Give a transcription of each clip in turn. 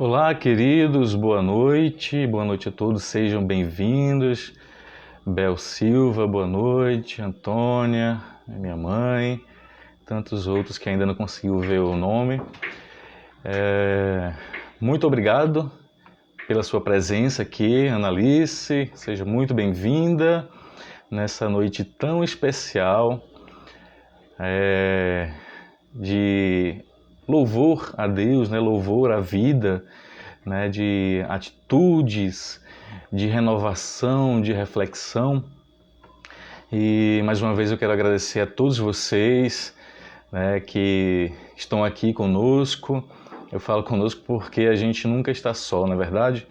Olá, queridos, boa noite a todos, sejam bem-vindos. Bel Silva, boa noite, Antônia, minha mãe, tantos outros que ainda não conseguiu ver o nome. Muito obrigado pela sua presença aqui, Analice, seja muito bem-vinda nessa noite tão especial de louvor a Deus, né? Louvor à vida, né? De atitudes, de renovação, de reflexão. E mais uma vez eu quero agradecer a todos vocês, né, que estão aqui conosco. Eu falo conosco porque a gente nunca está só, não é verdade?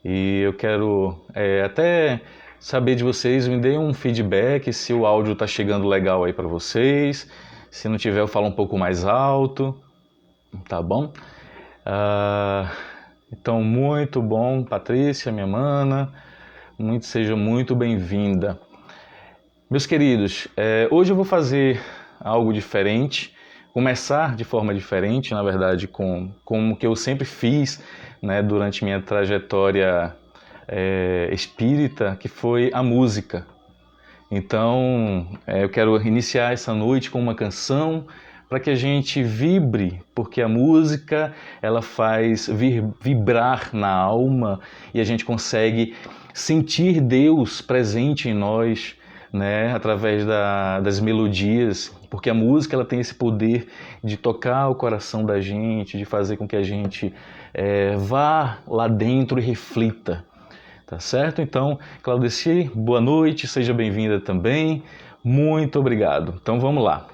E eu quero até saber de vocês, me deem um feedback se o áudio está chegando legal aí para vocês. Se não tiver, eu falo um pouco mais alto, tá bom? Então, muito bom, Patrícia, minha mana, seja muito bem-vinda. Meus queridos, hoje eu vou fazer algo diferente, começar de forma diferente, na verdade, com o que eu sempre fiz, né, durante minha trajetória espírita, que foi a música. Então, eu quero iniciar essa noite com uma canção para que a gente vibre, porque a música ela faz vibrar na alma e a gente consegue sentir Deus presente em nós, né, através das melodias, porque a música ela tem esse poder de tocar o coração da gente, de fazer com que a gente vá lá dentro e reflita. Tá certo? Então, Claudeci, boa noite, seja bem-vinda também. Muito obrigado. Então vamos lá.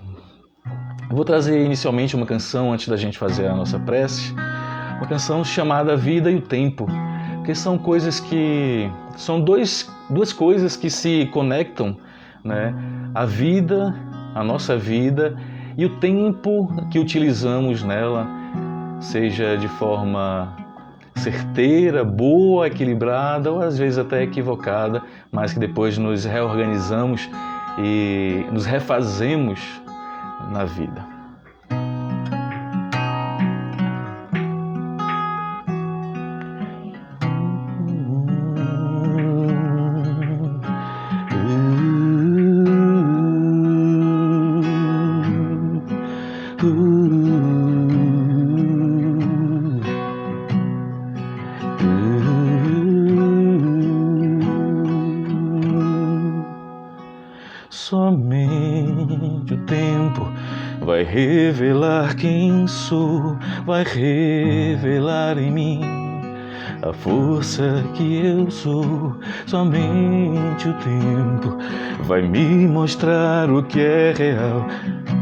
Eu vou trazer inicialmente uma canção antes da gente fazer a nossa prece. Uma canção chamada Vida e o Tempo. Porque são coisas que... São duas coisas que se conectam, né? A vida, a nossa vida e o tempo que utilizamos nela, seja de forma certeira, boa, equilibrada ou às vezes até equivocada, mas que depois nos reorganizamos e nos refazemos na vida. Somente o tempo vai revelar quem sou, vai revelar em mim a força que eu sou. Somente o tempo vai me mostrar o que é real,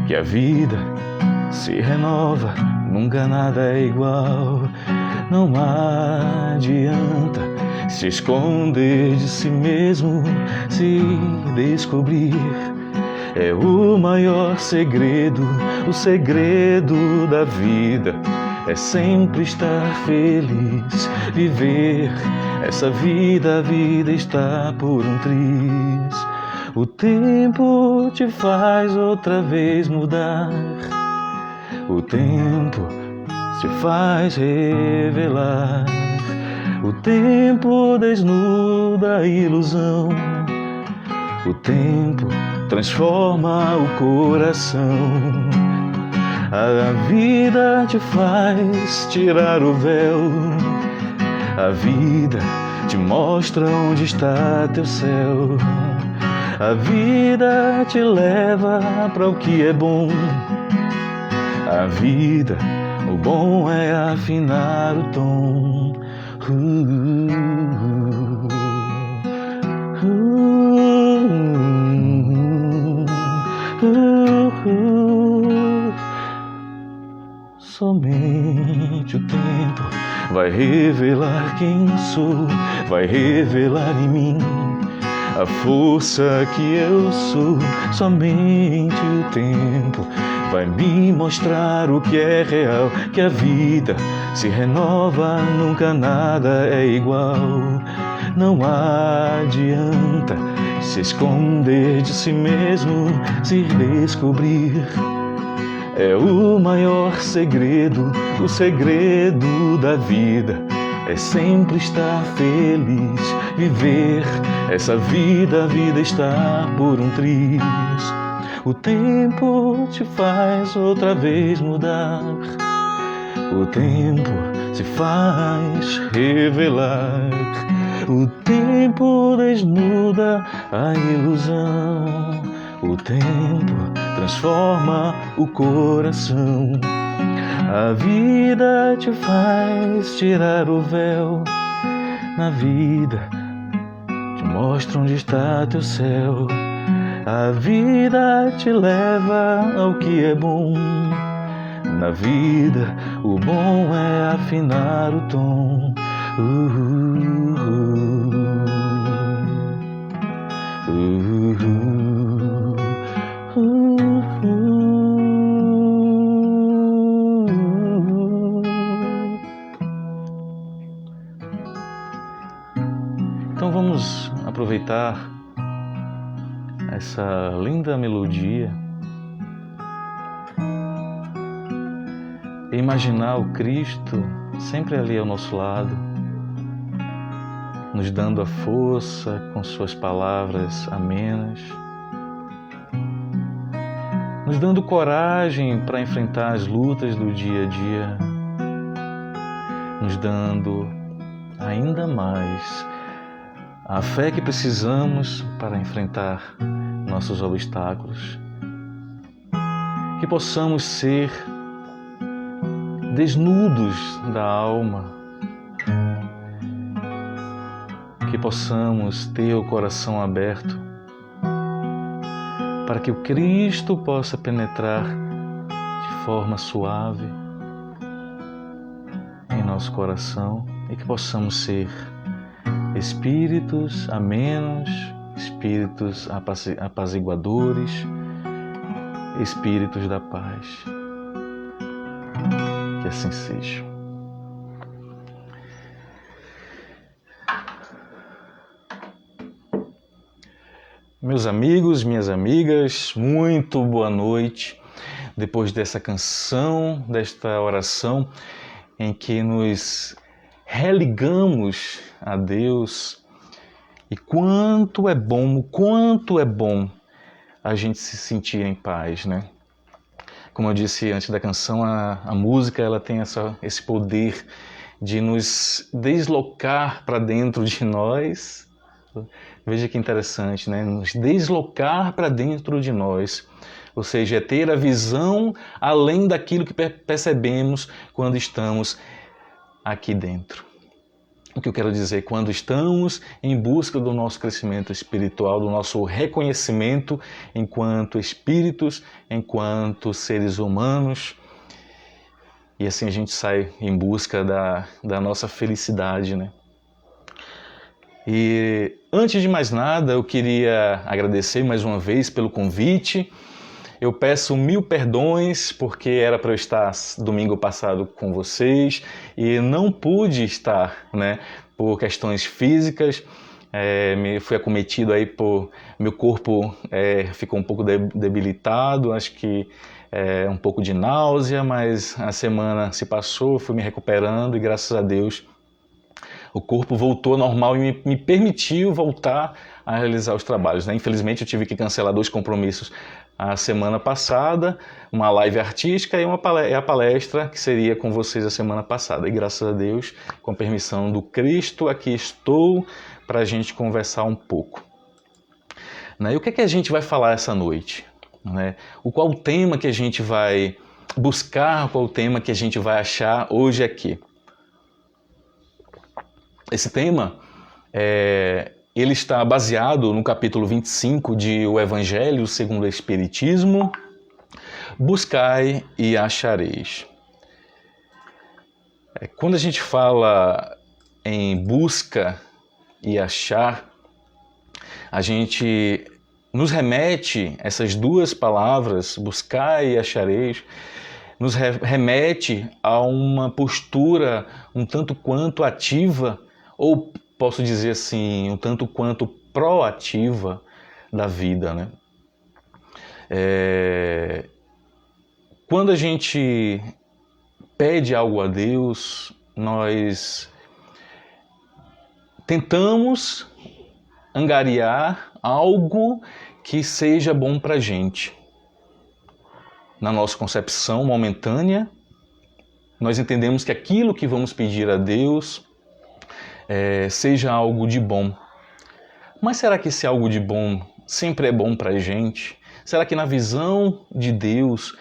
que a vida se renova, nunca nada é igual. Não adianta se esconder de si mesmo, se descobrir. É o maior segredo, o segredo da vida. É sempre estar feliz, viver essa vida, a vida está por um triz. O tempo te faz outra vez mudar, o tempo te faz revelar. O tempo desnuda a ilusão, o tempo transforma o coração. A vida te faz tirar o véu, a vida te mostra onde está teu céu. A vida te leva para o que é bom, a vida, o bom é afinar o tom. Somente o tempo vai revelar quem sou, vai revelar em mim a força que eu sou. Somente o tempo vai me mostrar o que é real, que a vida se renova, nunca nada é igual. Não adianta se esconder de si mesmo, se descobrir. é o maior segredo, o segredo da vida. É sempre estar feliz, viver essa vida, a vida está por um triz. O tempo te faz outra vez mudar, o tempo se faz revelar, o tempo desnuda a ilusão, o tempo transforma o coração. A vida te faz tirar o véu, na vida te mostra onde está teu céu. A vida te leva ao que é bom, na vida o bom é afinar o tom. Então vamos aproveitar essa linda melodia e imaginar o Cristo sempre ali ao nosso lado, nos dando a força com suas palavras amenas, nos dando coragem para enfrentar as lutas do dia a dia, nos dando ainda mais a fé que precisamos para enfrentar nossos obstáculos. Que possamos ser desnudos da alma, que possamos ter o coração aberto para que o Cristo possa penetrar de forma suave em nosso coração e que possamos ser espíritos amenos, espíritos apaziguadores, espíritos da paz. Que assim seja. Meus amigos, minhas amigas, muito boa noite. Depois dessa canção, desta oração em que nos religamos a Deus, e quanto é bom a gente se sentir em paz, né? Como eu disse antes da canção, a música ela tem esse poder de nos deslocar para dentro de nós. Veja que interessante, né? Nos deslocar para dentro de nós. Ou seja, é ter a visão além daquilo que percebemos quando estamos aqui dentro. O que eu quero dizer, quando estamos em busca do nosso crescimento espiritual, do nosso reconhecimento enquanto espíritos, enquanto seres humanos, e assim a gente sai em busca da nossa felicidade, né? E antes de mais nada, eu queria agradecer mais uma vez pelo convite. Eu peço 1000 perdões porque era para eu estar domingo passado com vocês e não pude estar, né, por questões físicas. Fui acometido aí por... Meu corpo ficou um pouco debilitado, acho que um pouco de náusea, mas a semana se passou, fui me recuperando e graças a Deus o corpo voltou ao normal e me permitiu voltar a realizar os trabalhos, né? Infelizmente eu tive que cancelar 2 compromissos a semana passada, uma live artística e a palestra que seria com vocês a semana passada. E graças a Deus, com a permissão do Cristo, aqui estou para a gente conversar um pouco. Né? E o que é que a gente vai falar essa noite? Né? Qual o tema que a gente vai buscar, qual o tema que a gente vai achar hoje aqui? Esse tema, ele está baseado no capítulo 25 de O Evangelho segundo o Espiritismo, Buscai e achareis. Quando a gente fala em busca e achar, a gente nos remete, essas 2 palavras, buscai e achareis, nos remete a uma postura um tanto quanto ativa, ou posso dizer assim, um tanto quanto proativa da vida, né? quando a gente pede algo a Deus, nós tentamos angariar algo que seja bom para a gente. Na nossa concepção momentânea, nós entendemos que aquilo que vamos pedir a Deus seja algo de bom. Mas será que esse algo de bom sempre é bom para a gente? Será que na visão de Deus,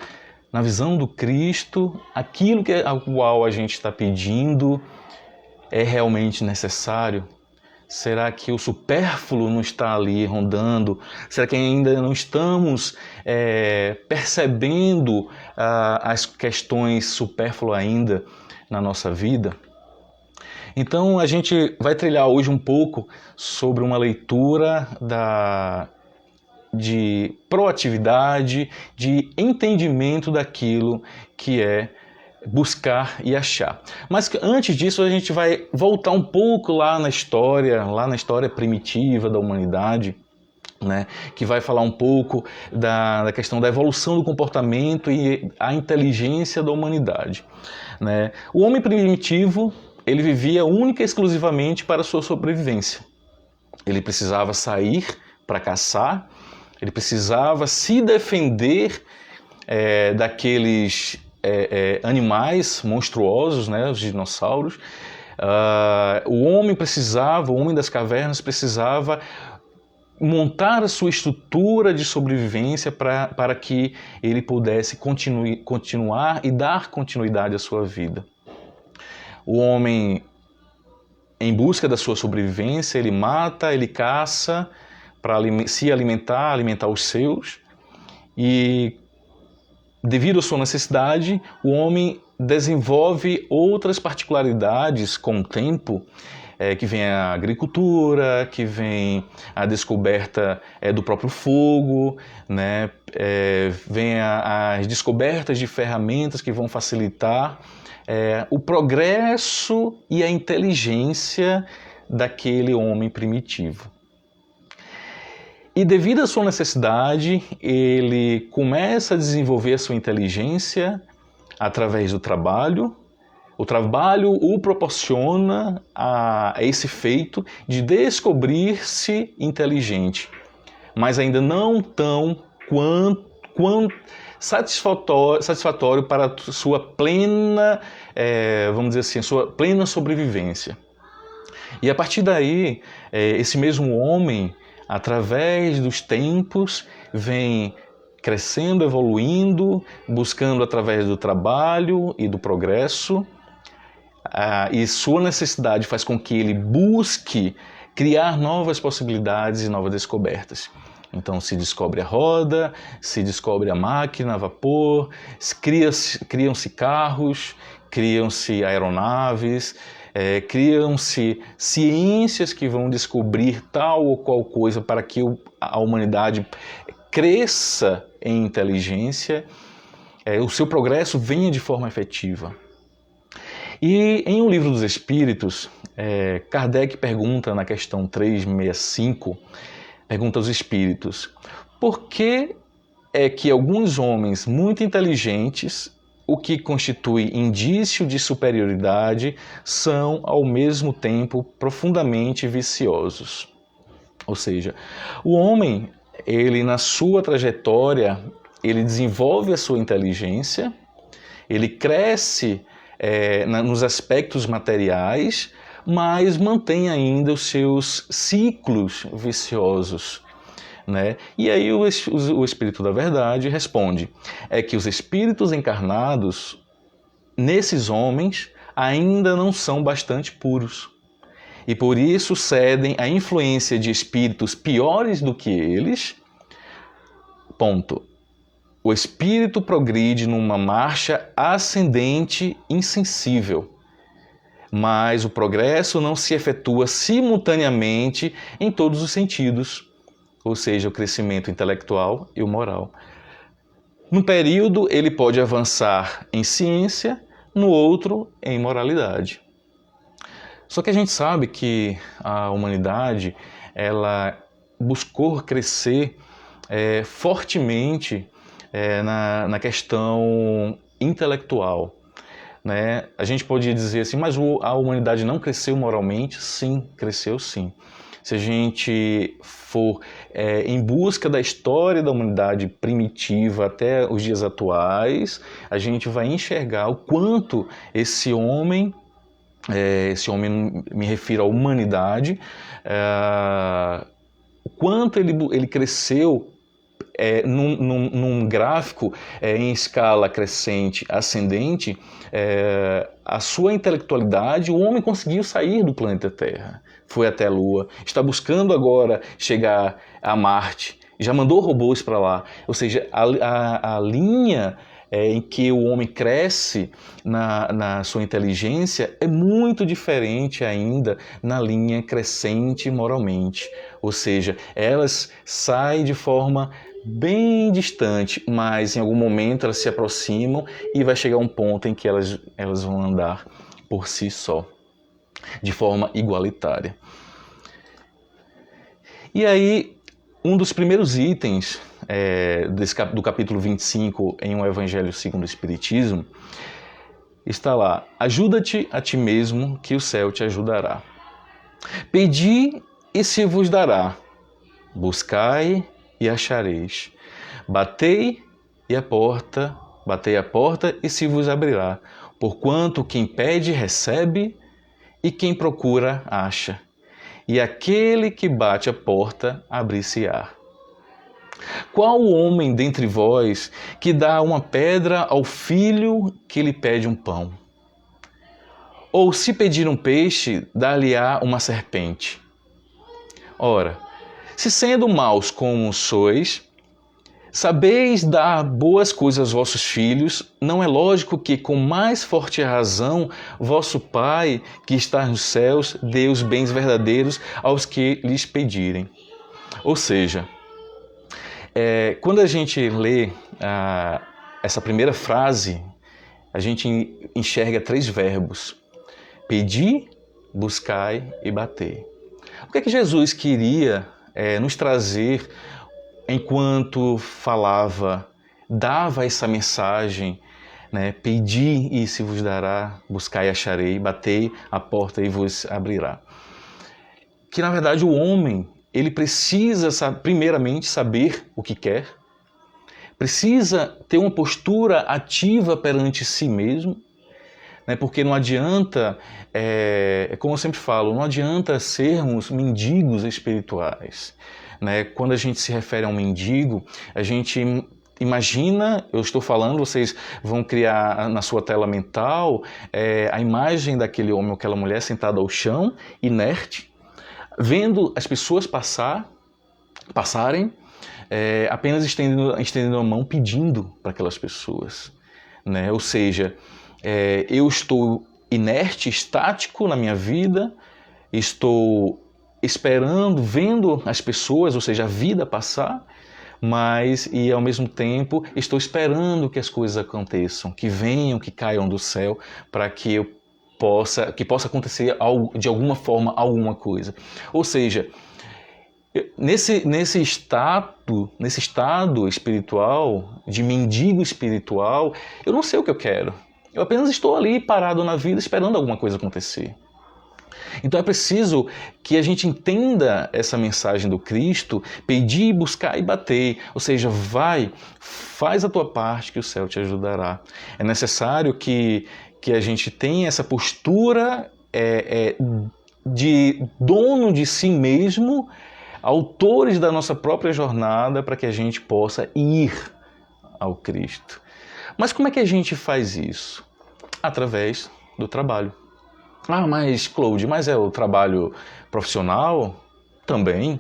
na visão do Cristo, aquilo ao qual a gente está pedindo é realmente necessário? Será que o supérfluo não está ali rondando? Será que ainda não estamos percebendo as questões supérfluas ainda na nossa vida? Então a gente vai trilhar hoje um pouco sobre uma leitura de proatividade, de entendimento daquilo que é buscar e achar. Mas antes disso a gente vai voltar um pouco lá na história primitiva da humanidade, né, que vai falar um pouco da questão da evolução do comportamento e a inteligência da humanidade, né? O homem primitivo, ele vivia única e exclusivamente para a sua sobrevivência. Ele precisava sair para caçar, ele precisava se defender daqueles animais monstruosos, né, os dinossauros. O homem das cavernas precisava montar a sua estrutura de sobrevivência para que ele pudesse continuar e dar continuidade à sua vida. O homem, em busca da sua sobrevivência, ele mata, ele caça para se alimentar os seus, e devido à sua necessidade, o homem desenvolve outras particularidades com o tempo, que vem a agricultura, que vem a descoberta do próprio fogo, né? Vem as descobertas de ferramentas que vão facilitar o progresso e a inteligência daquele homem primitivo. E devido à sua necessidade, ele começa a desenvolver a sua inteligência através do trabalho. O trabalho o proporciona a esse feito de descobrir-se inteligente, mas ainda não tão quanto satisfatório para a sua plena, vamos dizer assim, sua plena sobrevivência. E a partir daí, esse mesmo homem, através dos tempos, vem crescendo, evoluindo, buscando através do trabalho e do progresso, e sua necessidade faz com que ele busque criar novas possibilidades e novas descobertas. Então se descobre a roda, se descobre a máquina a vapor, criam-se carros, criam-se aeronaves, criam-se ciências que vão descobrir tal ou qual coisa para que a humanidade cresça em inteligência, o seu progresso venha de forma efetiva. E em O Livro dos Espíritos, Kardec pergunta na questão 365, pergunta aos espíritos: por que é que alguns homens muito inteligentes, o que constitui indício de superioridade, são ao mesmo tempo profundamente viciosos? Ou seja, o homem, ele na sua trajetória, ele desenvolve a sua inteligência, ele cresce nos aspectos materiais, mas mantém ainda os seus ciclos viciosos, né? E aí o Espírito da Verdade responde, que os espíritos encarnados nesses homens ainda não são bastante puros, e por isso cedem à influência de espíritos piores do que eles. Ponto. O espírito progride numa marcha ascendente insensível, mas o progresso não se efetua simultaneamente em todos os sentidos, ou seja, o crescimento intelectual e o moral. Num período, ele pode avançar em ciência, no outro, em moralidade. Só que a gente sabe que a humanidade, ela buscou crescer fortemente na questão intelectual. Né? A gente pode dizer assim, mas a humanidade não cresceu moralmente? Sim, cresceu sim. Se a gente for em busca da história da humanidade primitiva até os dias atuais, a gente vai enxergar o quanto esse homem me refiro à humanidade, o quanto ele cresceu num gráfico em escala crescente, ascendente, a sua intelectualidade, o homem conseguiu sair do planeta Terra, foi até a Lua, está buscando agora chegar a Marte, já mandou robôs para lá, ou seja, a linha em que o homem cresce na sua inteligência é muito diferente ainda na linha crescente moralmente, ou seja, elas saem de forma bem distante, mas em algum momento elas se aproximam e vai chegar um ponto em que elas vão andar por si só, de forma igualitária. E aí, um dos primeiros itens do capítulo 25 em um Evangelho segundo o Espiritismo, está lá: ajuda-te a ti mesmo, que o céu te ajudará. Pedi e se vos dará. Buscai e achareis. Batei a porta e se vos abrirá. Porquanto quem pede recebe, e quem procura acha. E aquele que bate a porta abrir-se-á. Qual o homem dentre vós que dá uma pedra ao filho que lhe pede um pão? Ou se pedir um peixe, dá-lhe-á uma serpente? Ora, se sendo maus como sois, sabeis dar boas coisas aos vossos filhos, não é lógico que com mais forte razão vosso Pai, que está nos céus, dê os bens verdadeiros aos que lhes pedirem. Ou seja, quando a gente lê essa primeira frase, a gente enxerga 3 verbos: pedir, buscai e bater. O que é que Jesus queria nos trazer enquanto falava, dava essa mensagem, né? Pedi e se vos dará, buscai e acharei, batei a porta e vos abrirá. Que na verdade o homem, ele precisa primeiramente saber o que quer, precisa ter uma postura ativa perante si mesmo, né? Porque não adianta, como eu sempre falo, não adianta sermos mendigos espirituais. Né? Quando a gente se refere a um mendigo, a gente imagina, eu estou falando, vocês vão criar na sua tela mental a imagem daquele homem ou aquela mulher sentada ao chão, inerte, vendo as pessoas passarem, apenas estendendo a mão pedindo para aquelas pessoas. Né? Ou seja, eu estou inerte, estático na minha vida, estou esperando, vendo as pessoas, ou seja, a vida passar, e ao mesmo tempo estou esperando que as coisas aconteçam, que venham, que caiam do céu, para que possa acontecer de alguma forma alguma coisa. Ou seja, nesse estado espiritual, de mendigo espiritual, eu não sei o que eu quero. Eu apenas estou ali parado na vida esperando alguma coisa acontecer. Então é preciso que a gente entenda essa mensagem do Cristo, pedir, buscar e bater. Ou seja, faz a tua parte que o céu te ajudará. É necessário que a gente tenha essa postura de dono de si mesmo, autores da nossa própria jornada, para que a gente possa ir ao Cristo. Mas como é que a gente faz isso? Através do trabalho. Ah, mas Claude, é o trabalho profissional? Também.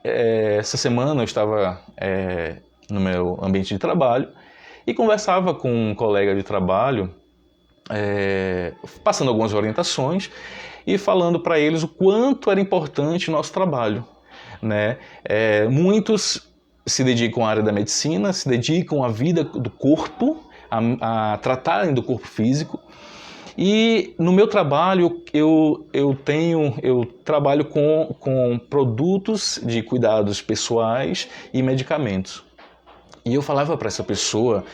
Essa semana eu estava no meu ambiente de trabalho e conversava com um colega de trabalho, passando algumas orientações e falando para eles o quanto era importante o nosso trabalho. Né? Muitos se dedicam à área da medicina, se dedicam à vida do corpo, a tratarem do corpo físico. E no meu trabalho eu trabalho com produtos de cuidados pessoais e medicamentos. E eu falava para essa pessoa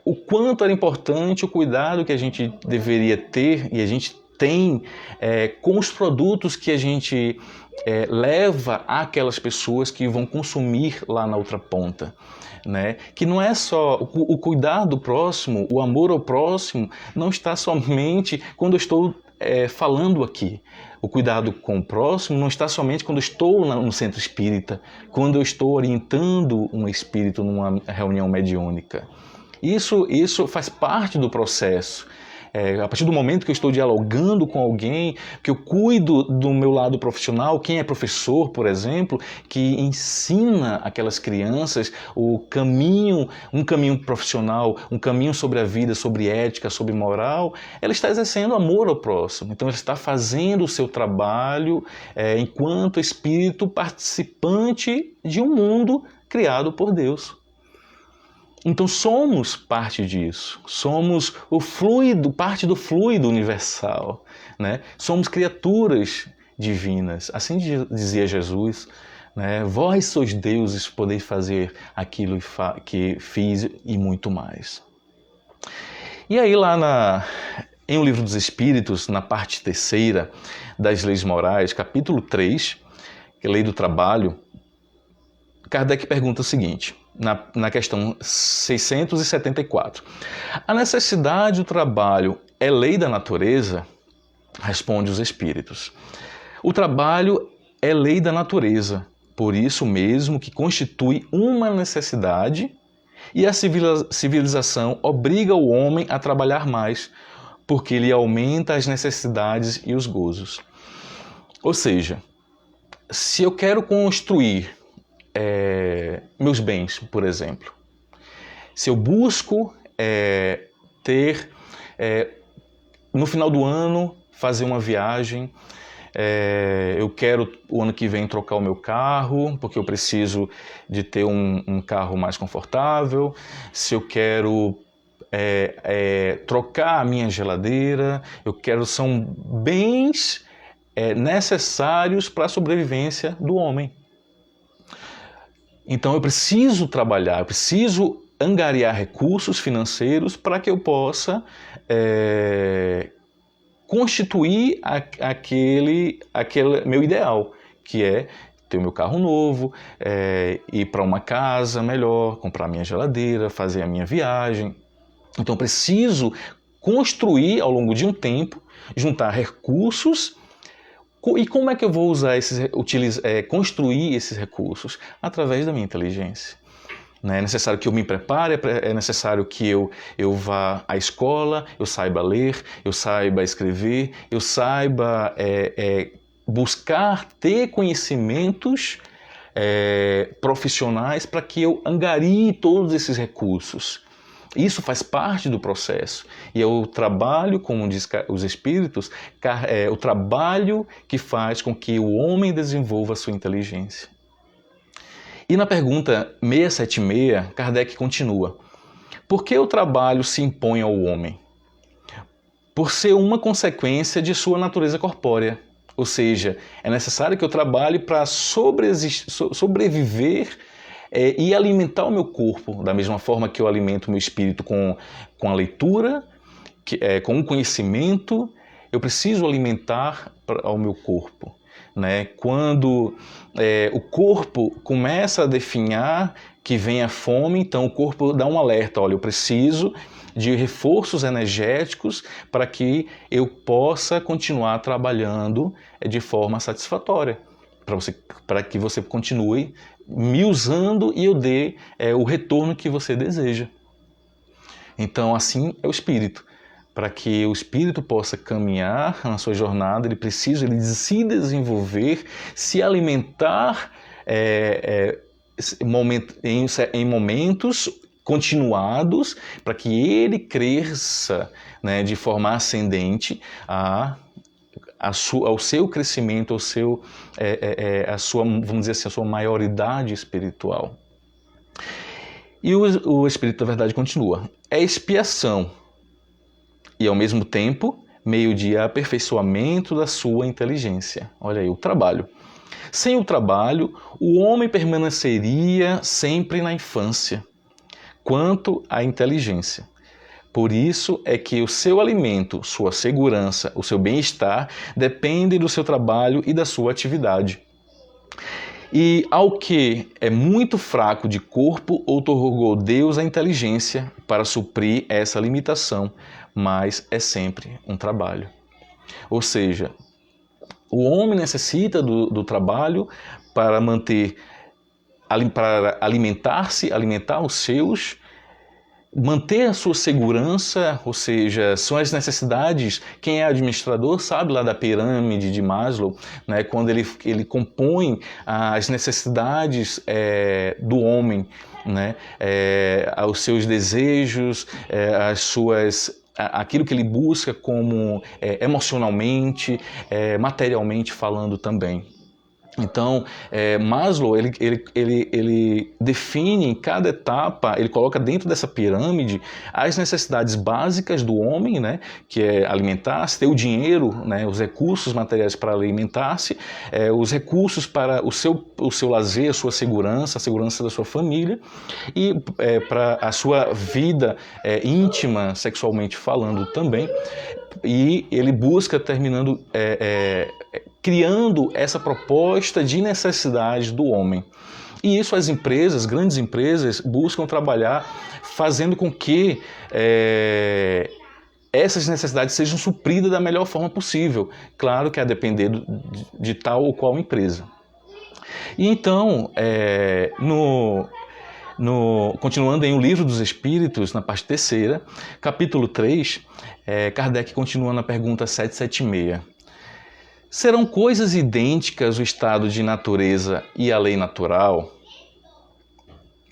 o quanto era importante o cuidado que a gente deveria ter, e a gente tem, com os produtos que a gente leva àquelas pessoas que vão consumir lá na outra ponta. Né? Que não é só o cuidar do próximo, o amor ao próximo, não está somente quando eu estou falando aqui. O cuidado com o próximo não está somente quando eu estou no centro espírita, quando eu estou orientando um espírito numa reunião mediúnica. Isso faz parte do processo. A partir do momento que eu estou dialogando com alguém, que eu cuido do meu lado profissional, quem é professor, por exemplo, que ensina aquelas crianças um caminho profissional, um caminho sobre a vida, sobre ética, sobre moral, ela está exercendo amor ao próximo. Então ela está fazendo o seu trabalho enquanto espírito participante de um mundo criado por Deus. Então somos parte disso, somos o fluido, parte do fluido universal, né? Somos criaturas divinas, assim dizia Jesus, né? Vós sois deuses, podeis fazer aquilo que fiz e muito mais. E aí lá em O Livro dos Espíritos, na parte 3ª das Leis Morais, capítulo 3, que é a Lei do Trabalho, Kardec pergunta o seguinte, na questão 674. A necessidade do trabalho é lei da natureza? Responde os espíritos. O trabalho é lei da natureza, por isso mesmo que constitui uma necessidade, e a civilização obriga o homem a trabalhar mais, porque ele aumenta as necessidades e os gozos. Ou seja, se eu quero construir meus bens, por exemplo. Se eu busco ter, no final do ano, fazer uma viagem, eu quero o ano que vem trocar o meu carro, porque eu preciso de ter um carro mais confortável. Se eu quero trocar a minha geladeira, são bens necessários para a sobrevivência do homem. Então eu preciso trabalhar, eu preciso angariar recursos financeiros para que eu possa constituir aquele meu ideal, que é ter o meu carro novo, ir para uma casa melhor, comprar minha geladeira, fazer a minha viagem. Então eu preciso construir ao longo de um tempo, juntar recursos. E como é que eu vou construir esses recursos? Através da minha inteligência. É necessário que eu me prepare, é necessário que eu vá à escola, eu saiba ler, eu saiba escrever, eu saiba buscar ter conhecimentos profissionais para que eu angarie todos esses recursos. Isso faz parte do processo. E é o trabalho, como diz os espíritos, o trabalho que faz com que o homem desenvolva a sua inteligência. E na pergunta 676, Kardec continua. Por que o trabalho se impõe ao homem? Por ser uma consequência de sua natureza corpórea. Ou seja, é necessário que eu trabalhe para sobreviver e alimentar o meu corpo, da mesma forma que eu alimento o meu espírito com a leitura, com o conhecimento, eu preciso alimentar ao meu corpo. Né? Quando o corpo começa a definhar que vem a fome, então o corpo dá um alerta, olha, eu preciso de reforços energéticos para que eu possa continuar trabalhando de forma satisfatória, para que você continue me usando e eu dê o retorno que você deseja. Então, assim é o espírito. Para que o espírito possa caminhar na sua jornada, ele precisa se desenvolver, se alimentar em momentos continuados, para que ele cresça, né, de forma ascendente ao seu crescimento, vamos dizer assim, a sua maioridade espiritual. E o Espírito da Verdade continua. É expiação e, ao mesmo tempo, meio de aperfeiçoamento da sua inteligência. Olha aí, o trabalho. Sem o trabalho, o homem permaneceria sempre na infância, quanto à inteligência. Por isso é que o seu alimento, sua segurança, o seu bem-estar dependem do seu trabalho e da sua atividade. E ao que é muito fraco de corpo, outorgou Deus a inteligência para suprir essa limitação, mas é sempre um trabalho. Ou seja, o homem necessita do trabalho para para alimentar-se, alimentar os seus, manter a sua segurança, ou seja, são as necessidades. Quem é administrador sabe lá da pirâmide de Maslow, né, quando ele compõe as necessidades do homem, né, os seus desejos, aquilo que ele busca como emocionalmente, materialmente falando também. Então, Maslow, ele define em cada etapa, ele coloca dentro dessa pirâmide as necessidades básicas do homem, né, que é alimentar-se, ter o dinheiro, né, os recursos materiais para alimentar-se, os recursos para o seu lazer, a sua segurança, a segurança da sua família e para a sua vida íntima, sexualmente falando também. E ele busca criando essa proposta de necessidade do homem. E isso as empresas, grandes empresas, buscam trabalhar fazendo com que essas necessidades sejam supridas da melhor forma possível. Claro que a depender de tal ou qual empresa. E então, continuando em O Livro dos Espíritos, na parte 3ª, capítulo 3, Kardec continua na pergunta 776. Serão coisas idênticas o estado de natureza e a lei natural?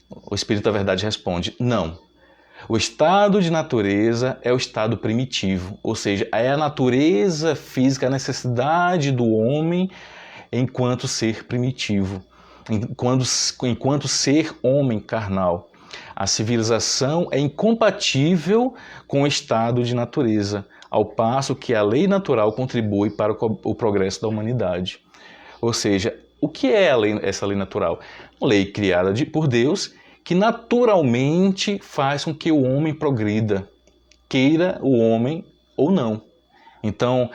O Espírito da Verdade responde, não. O estado de natureza é o estado primitivo, ou seja, é a natureza física, a necessidade do homem enquanto ser primitivo, enquanto ser homem carnal. A civilização é incompatível com o estado de natureza, ao passo que a lei natural contribui para o progresso da humanidade. Ou seja, o que é essa lei natural? Uma lei criada por Deus, que naturalmente faz com que o homem progrida, queira o homem ou não. Então,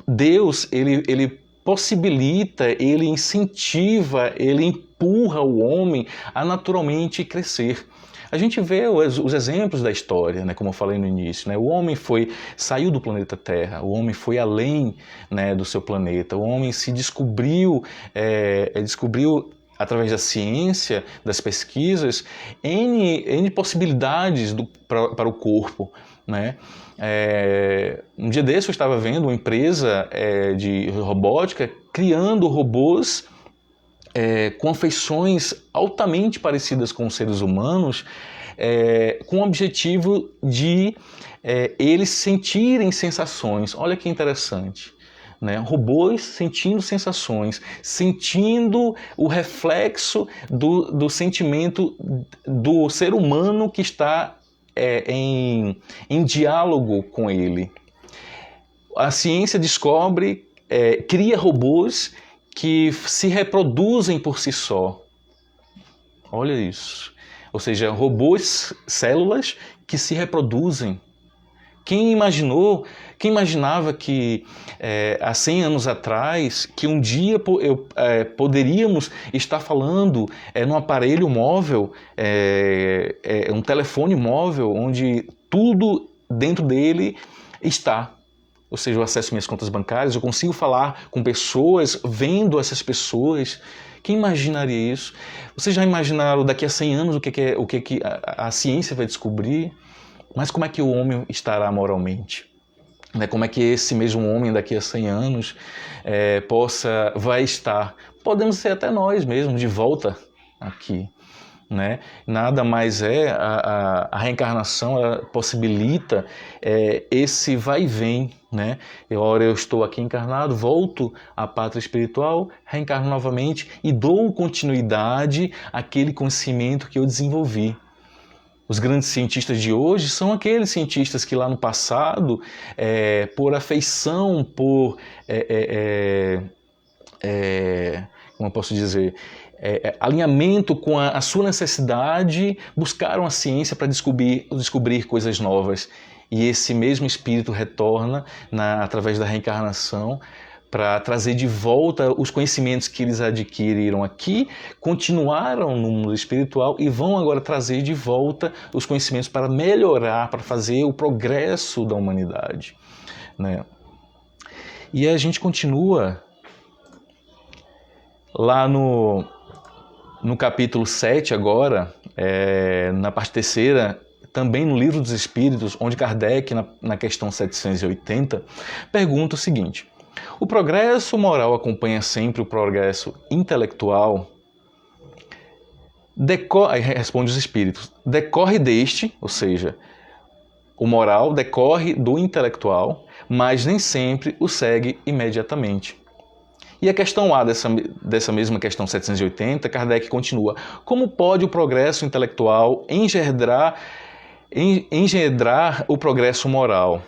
Deus, ele possibilita, ele incentiva, ele empurra o homem a naturalmente crescer. A gente vê os exemplos da história, né, como eu falei no início, né, o homem saiu do planeta Terra, o homem foi além, né, do seu planeta, o homem se descobriu através da ciência, das pesquisas, N possibilidades para o corpo, né? Um dia desse eu estava vendo uma empresa de robótica criando robôs com afeições altamente parecidas com os seres humanos, com o objetivo de eles sentirem sensações. Olha que interessante. Né? Robôs sentindo sensações, sentindo o reflexo do sentimento do ser humano que está em diálogo com ele. A ciência descobre, cria robôs que se reproduzem por si só. Olha isso. Ou seja, robôs, células que se reproduzem. Quem imaginava que há 100 anos atrás, que um dia poderíamos estar falando num aparelho móvel, um telefone móvel, onde tudo dentro dele está. Ou seja, eu acesso minhas contas bancárias, eu consigo falar com pessoas, vendo essas pessoas. Quem imaginaria isso? Vocês já imaginaram daqui a 100 anos o que a ciência vai descobrir? Mas como é que o homem estará moralmente? Como é que esse mesmo homem daqui a 100 anos vai estar? Podemos ser até nós mesmos de volta aqui. Né? Nada mais a reencarnação, ela possibilita esse vai e vem, né? Ora eu estou aqui encarnado, volto à pátria espiritual, reencarno novamente e dou continuidade àquele conhecimento que eu desenvolvi. Os grandes cientistas de hoje são aqueles cientistas que lá no passado, por afeição, como eu posso dizer, alinhamento com a sua necessidade, buscaram a ciência para descobrir coisas novas. E esse mesmo espírito retorna através da reencarnação para trazer de volta os conhecimentos que eles adquiriram aqui, continuaram no mundo espiritual e vão agora trazer de volta os conhecimentos para melhorar, para fazer o progresso da humanidade, né? E a gente continua lá no capítulo 7 agora, na parte terceira, também no Livro dos Espíritos, onde Kardec, na questão 780, pergunta o seguinte: o progresso moral acompanha sempre o progresso intelectual? Aí responde os Espíritos, decorre deste, ou seja, o moral decorre do intelectual, mas nem sempre o segue imediatamente. E a questão A dessa mesma questão 780, Kardec continua: como pode o progresso intelectual engendrar o progresso moral?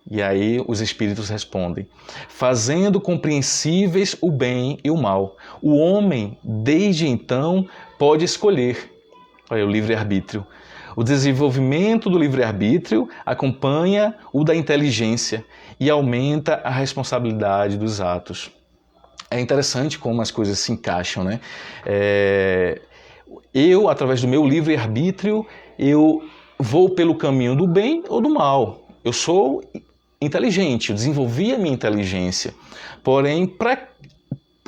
E aí os espíritos respondem: fazendo compreensíveis o bem e o mal. O homem, desde então, pode escolher. Olha, o livre-arbítrio. O desenvolvimento do livre-arbítrio acompanha o da inteligência e aumenta a responsabilidade dos atos. É interessante como as coisas se encaixam, né? Eu, através do meu livre-arbítrio, eu vou pelo caminho do bem ou do mal. Eu sou inteligente, eu desenvolvi a minha inteligência. Porém,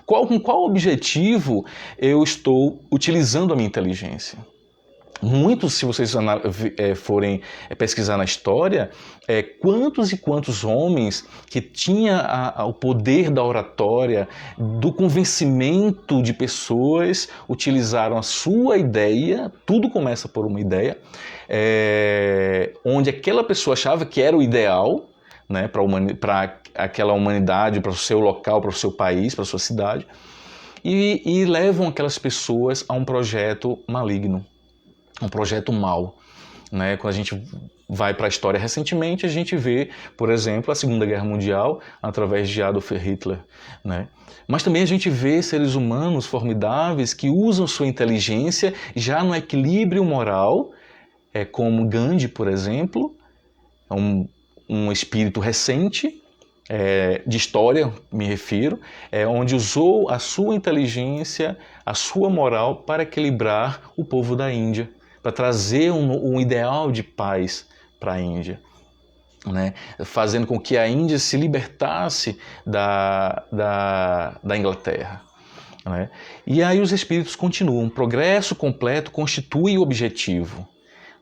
com qual objetivo eu estou utilizando a minha inteligência? Muitos, se vocês forem pesquisar na história, quantos e quantos homens que tinham o poder da oratória, do convencimento de pessoas, utilizaram a sua ideia, tudo começa por uma ideia, onde aquela pessoa achava que era o ideal, né, para aquela humanidade, para o seu local, para o seu país, para a sua cidade, e levam aquelas pessoas a um projeto maligno, um projeto mau, né? Quando a gente vai para a história recentemente, a gente vê, por exemplo, a Segunda Guerra Mundial através de Adolf Hitler, né? Mas também a gente vê seres humanos formidáveis que usam sua inteligência já no equilíbrio moral, como Gandhi, por exemplo, um espírito recente, de história me refiro, onde usou a sua inteligência, a sua moral para equilibrar o povo da Índia, para trazer um ideal de paz para a Índia, né? Fazendo com que a Índia se libertasse da Inglaterra, né? E aí os espíritos continuam: o progresso completo constitui o objetivo,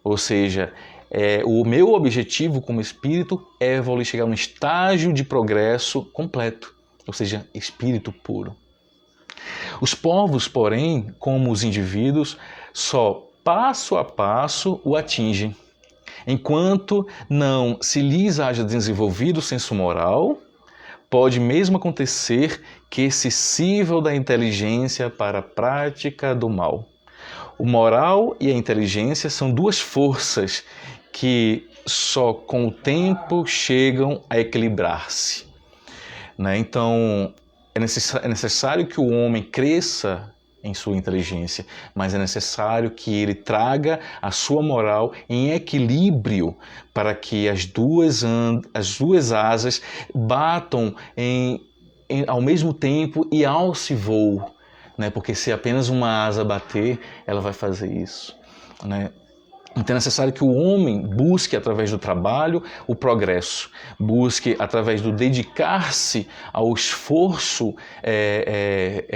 ou seja, o meu objetivo como espírito é evoluir, chegar num estágio de progresso completo, ou seja, espírito puro. Os povos, porém, como os indivíduos, só passo a passo o atingem. Enquanto não se lhes haja desenvolvido o senso moral, pode mesmo acontecer que se sirvam da inteligência para a prática do mal. O moral e a inteligência são duas forças que só com o tempo chegam a equilibrar-se, né? Então, é necessário que o homem cresça em sua inteligência, mas é necessário que ele traga a sua moral em equilíbrio para que as duas asas batam ao mesmo tempo e alce voo, né? Porque se apenas uma asa bater, ela vai fazer isso, né? Então é necessário que o homem busque, através do trabalho, o progresso, busque, através do dedicar-se ao esforço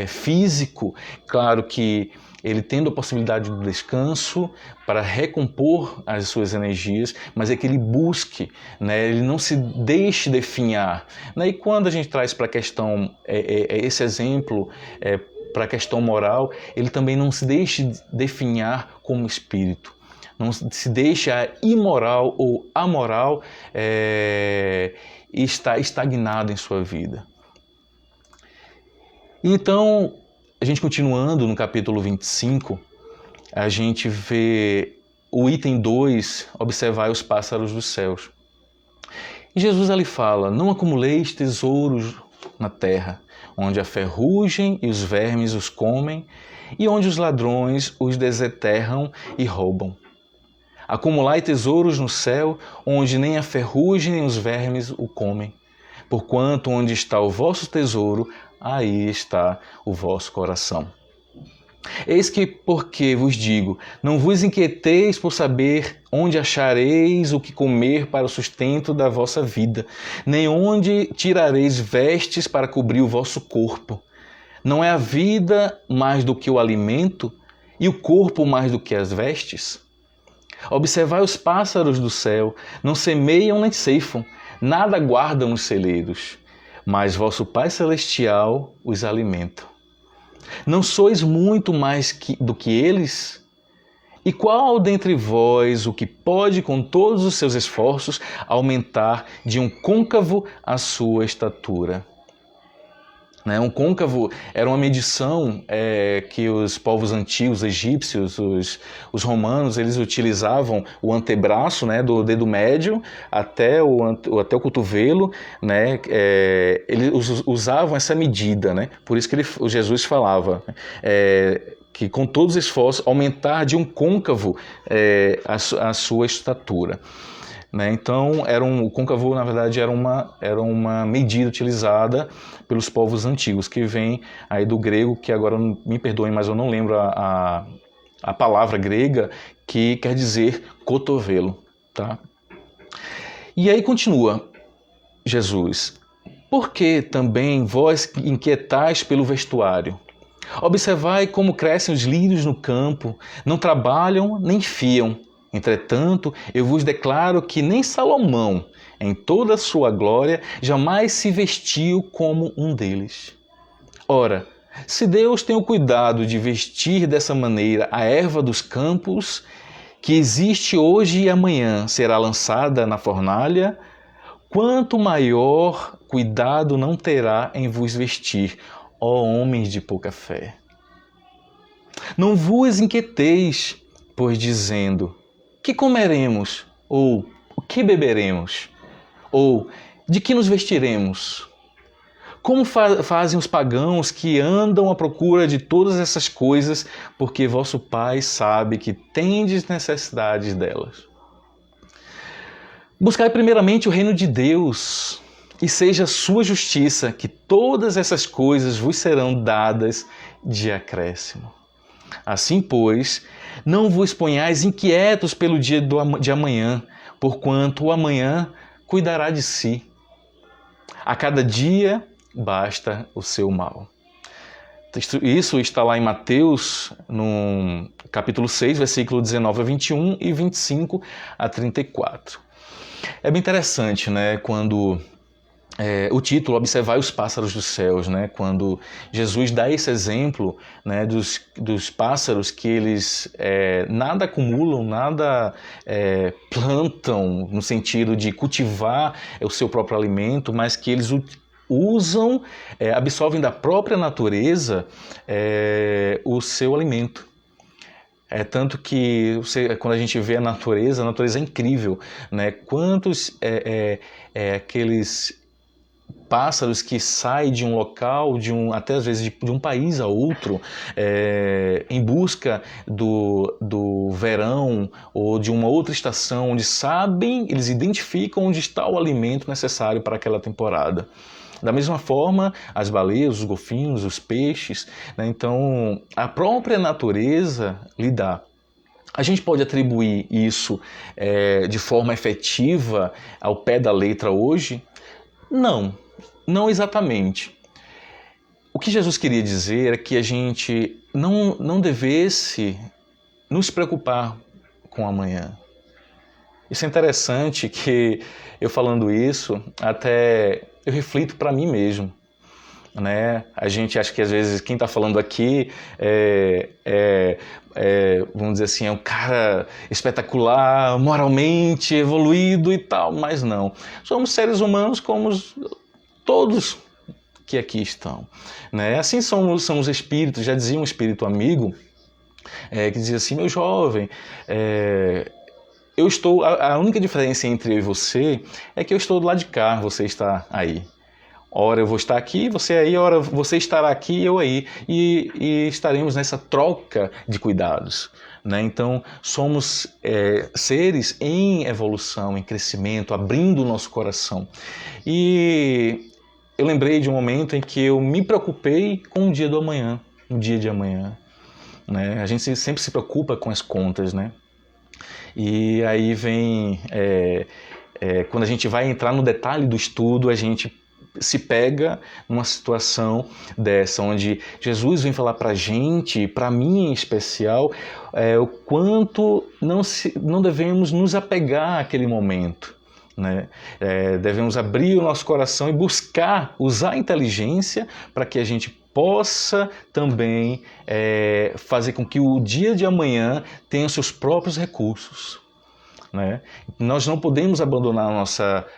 físico, claro que ele tendo a possibilidade do descanso para recompor as suas energias, mas é que ele busque, né, ele não se deixe definhar, né? E quando a gente traz para a questão, esse exemplo, para a questão moral, ele também não se deixe definhar como espírito. Não se deixa imoral ou amoral estar estagnado em sua vida. Então, a gente continuando no capítulo 25, a gente vê o item 2, observar os pássaros dos céus. E Jesus ali fala: não acumuleis tesouros na terra, onde a ferrugem e os vermes os comem, e onde os ladrões os desenterram e roubam. Acumulai tesouros no céu, onde nem a ferrugem nem os vermes o comem. Porquanto onde está o vosso tesouro, aí está o vosso coração. Eis que, porque vos digo, não vos inquieteis por saber onde achareis o que comer para o sustento da vossa vida, nem onde tirareis vestes para cobrir o vosso corpo. Não é a vida mais do que o alimento, e o corpo mais do que as vestes? Observai os pássaros do céu, não semeiam nem ceifam, nada guardam nos celeiros, mas vosso Pai Celestial os alimenta. Não sois muito mais do que eles? E qual dentre vós o que pode, com todos os seus esforços, aumentar de um côncavo a sua estatura? Um côncavo era uma medição que os povos antigos, egípcios, os romanos, eles utilizavam o antebraço, do dedo médio até o cotovelo, eles usavam essa medida, Por isso que Jesus falava que com todos os esforços aumentar de um côncavo a sua estatura. Então, o côncavo, na verdade, era uma medida utilizada pelos povos antigos, que vem aí do grego, que agora me perdoem, mas eu não lembro a palavra grega, que quer dizer cotovelo. Tá? E aí continua Jesus: por que também vós inquietais pelo vestuário? Observai como crescem os lírios no campo, não trabalham nem fiam. Entretanto, eu vos declaro que nem Salomão, em toda a sua glória, jamais se vestiu como um deles. Ora, se Deus tem o cuidado de vestir dessa maneira a erva dos campos, que existe hoje e amanhã será lançada na fornalha, quanto maior cuidado não terá em vos vestir, ó homens de pouca fé. Não vos inquieteis, pois dizendo: que comeremos? Ou o que beberemos? Ou de que nos vestiremos? Como fazem os pagãos que andam à procura de todas essas coisas, porque vosso Pai sabe que tendes necessidades delas? Buscai primeiramente o reino de Deus, e seja a sua justiça, que todas essas coisas vos serão dadas de acréscimo. Assim, pois, não vos ponhais inquietos pelo dia de amanhã, porquanto o amanhã cuidará de si. A cada dia basta o seu mal. Isso está lá em Mateus, no capítulo 6, versículo 19 a 21 e 25 a 34. É bem interessante, quando o título, observai os pássaros dos céus, quando Jesus dá esse exemplo dos pássaros que eles nada acumulam, nada plantam no sentido de cultivar o seu próprio alimento, mas que eles usam, absorvem da própria natureza o seu alimento. Tanto que quando a gente vê a natureza é incrível, Quantos aqueles pássaros que saem de um local, até às vezes de um país a outro, em busca do verão ou de uma outra estação, onde eles identificam onde está o alimento necessário para aquela temporada. Da mesma forma, as baleias, os golfinhos, os peixes, Então, a própria natureza lhe dá. A gente pode atribuir isso de forma efetiva ao pé da letra hoje? Não exatamente. O que Jesus queria dizer é que a gente não devesse nos preocupar com amanhã. Isso é interessante que eu falando isso, até eu reflito para mim mesmo. A gente acha que às vezes quem está falando aqui vamos dizer assim, é um cara espetacular, moralmente evoluído e tal, mas não. Somos seres humanos como todos que aqui estão. Assim somos espíritos, já dizia um espírito amigo, que dizia assim: meu jovem, a única diferença entre eu e você é que eu estou do lado de cá, você está aí. Hora eu vou estar aqui, você aí, hora você estará aqui, eu aí, e estaremos nessa troca de cuidados, né? Então, somos seres em evolução, em crescimento, abrindo o nosso coração. E eu lembrei de um momento em que eu me preocupei com o dia do amanhã, o dia de amanhã, né? A gente sempre se preocupa com as contas, né? E aí vem, quando a gente vai entrar no detalhe do estudo, a gente se pega numa situação dessa, onde Jesus vem falar para a gente, para mim em especial, o quanto não devemos nos apegar àquele momento, né? Devemos abrir o nosso coração e buscar usar a inteligência para que a gente possa também fazer com que o dia de amanhã tenha seus próprios recursos, né? Nós não podemos abandonar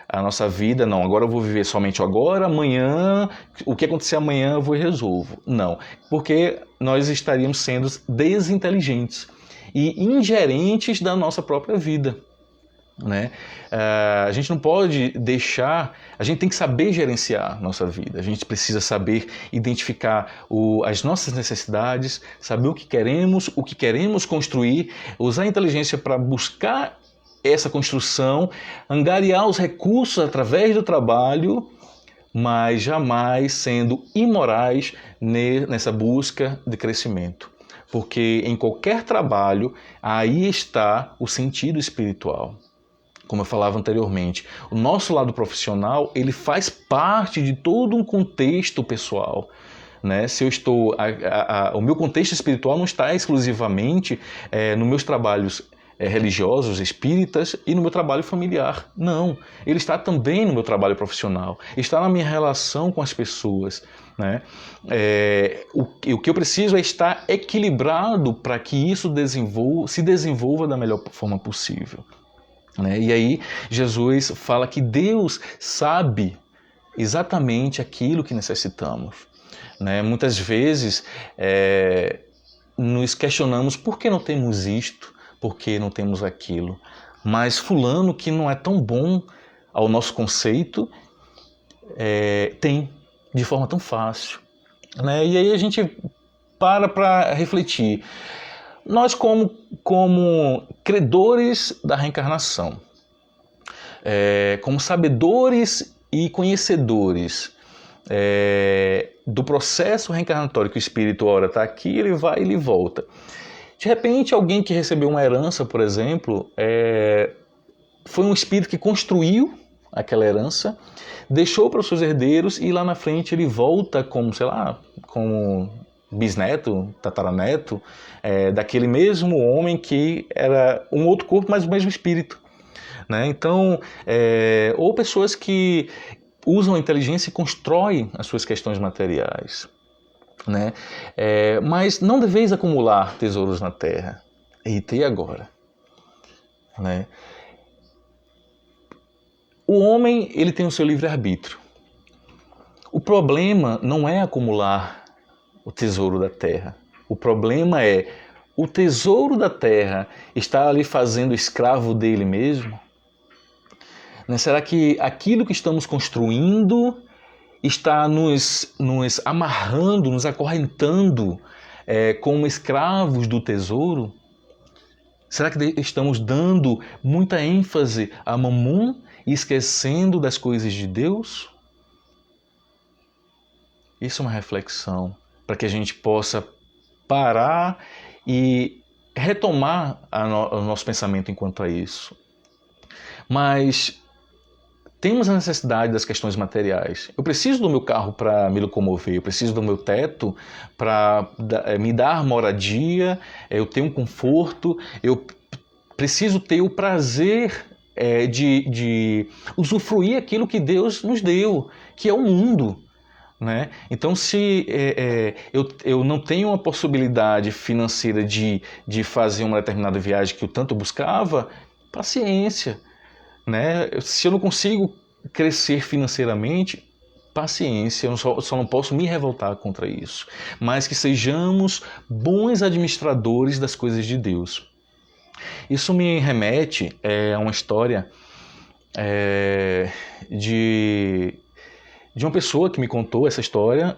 a nossa vida, não, agora eu vou viver somente o agora, amanhã, o que acontecer amanhã eu vou e resolvo. Não, porque nós estaríamos sendo desinteligentes e ingerentes da nossa própria vida, né? A gente não pode deixar, a gente tem que saber gerenciar nossa vida, a gente precisa saber identificar as nossas necessidades, saber o que queremos construir, usar a inteligência para buscar essa construção, angariar os recursos através do trabalho, mas jamais sendo imorais nessa busca de crescimento. Porque em qualquer trabalho, aí está o sentido espiritual. Como eu falava anteriormente, o nosso lado profissional, ele faz parte de todo um contexto pessoal, né? Se eu estou, o meu contexto espiritual não está exclusivamente nos meus trabalhos religiosos, espíritas e no meu trabalho familiar. Não, ele está também no meu trabalho profissional, está na minha relação com as pessoas, né? O que eu preciso é estar equilibrado para que isso se desenvolva da melhor forma possível, né? E aí Jesus fala que Deus sabe exatamente aquilo que necessitamos, né? Muitas vezes nos questionamos por que não temos isto, por que não temos aquilo, mas fulano que não é tão bom ao nosso conceito tem de forma tão fácil, né? E aí a gente para refletir. Nós como credores da reencarnação, como sabedores e conhecedores do processo reencarnatório, que o espírito ora está aqui, ele vai e ele volta. De repente, alguém que recebeu uma herança, por exemplo, foi um espírito que construiu aquela herança, deixou para os seus herdeiros e lá na frente ele volta como, sei lá, como bisneto, tataraneto, daquele mesmo homem que era um outro corpo, mas o mesmo espírito, né? Então, ou pessoas que usam a inteligência e constroem as suas questões materiais, né? Mas não deveis acumular tesouros na terra. E agora, né? O homem, ele tem o seu livre-arbítrio. O problema não é acumular o tesouro da terra. O problema é o tesouro da terra está ali fazendo escravo dele mesmo? Né? Será que aquilo que estamos construindo está nos amarrando, nos acorrentando como escravos do tesouro? Será que estamos dando muita ênfase a Mamon e esquecendo das coisas de Deus? Isso é uma reflexão para que a gente possa parar e retomar o nosso pensamento enquanto a isso. Mas temos a necessidade das questões materiais. Eu preciso do meu carro para me locomover, eu preciso do meu teto para me dar moradia, eu ter um conforto, eu preciso ter o prazer de usufruir aquilo que Deus nos deu, que é o mundo, né? Então, se eu não tenho uma possibilidade financeira de fazer uma determinada viagem que eu tanto buscava, paciência, né? Se eu não consigo crescer financeiramente, paciência, eu só não posso me revoltar contra isso, mas que sejamos bons administradores das coisas de Deus. Isso me remete a uma história de de uma pessoa que me contou essa história,